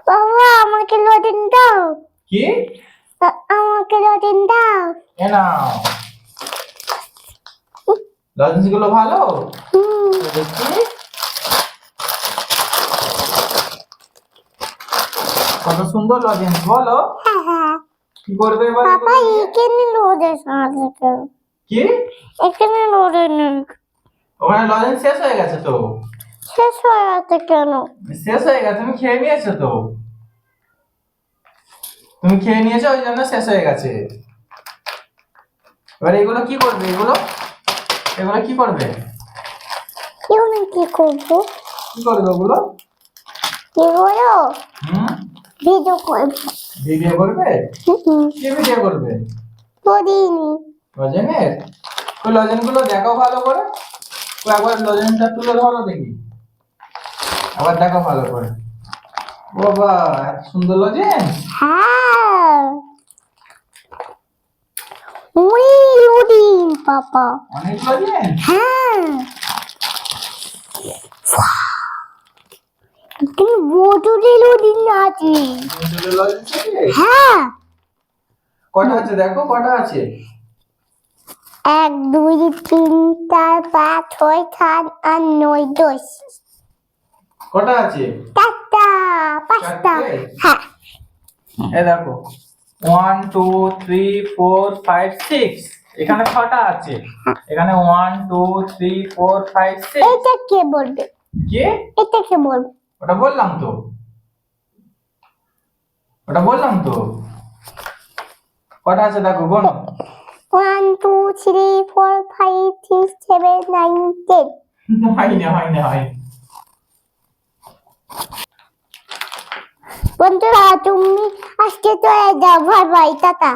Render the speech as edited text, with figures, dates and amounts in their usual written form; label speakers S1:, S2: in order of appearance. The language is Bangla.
S1: বাবা আমাকে লজেন দাও।
S2: কি?
S1: আমাকে লজেন দাও।
S2: এ নাও লজেন্স গুলো ভালো দেখি কত সুন্দর লজেন্স বলো।
S1: হ্যাঁ
S2: কি করবে এবার
S1: বাবা এখানে লজেন্স আছে কেন?
S2: কি
S1: এখানে লজেন্স
S2: ওখানে লজেন্স শেষ হয়ে গেছে তো।
S1: শেষ হয়ে আছে কেন?
S2: শেষ হয়ে গেছে তুমি খেয়ে নিয়েছো তো। তুমি খেয়ে নিয়েছো ওই জন্য শেষ হয়ে গেছে। এবার এগুলো কি করবে? এগুলো এগুলো কি করবে?
S1: এগুলো কি করবো?
S2: কি করবে ওগুলো?
S1: এগুলো
S2: হুম
S1: ভিডিও করবো।
S2: ভিডিও করবে? কি ভিডিও করবে?
S1: লজেন
S2: লজেনের ওই লজেন গুলো দেখো ভালো করে। ওই একবার লজেনটা তুলে ধরো দেখি। আবার দেখো ভালো করে। বাবা এত সুন্দর লজেন।
S1: হ্যাঁ ওই লজেন পাপা।
S2: অনেক লজেন।
S1: হ্যাঁ কিন্তু বোতলে লজেন আছে।
S2: সুন্দর লজেন আছে?
S1: হ্যাঁ
S2: কটা আছে দেখো কটা আছে।
S1: 1 2 3 4 5 6 7 8 9 10
S2: কটা আছে?
S1: 4টা 5টা।
S2: চারটে?
S1: হ্যাঁ
S2: এই দেখো 1 2 3 4 5 6 এখানে 6টা আছে। এখানে 1 2 3 4 5 6
S1: এটা কে বলবে?
S2: কি?
S1: এটা কে বলবে?
S2: ওটা বললাম তো। ওটা বললাম তো। কটা আছে দেখো গোনো।
S1: 1 2 3 4 5 6 7 9 10
S2: হয়নি।
S1: বন্ধুরা তুমি আজকে চলে যাও, বাই বাই, টাটা।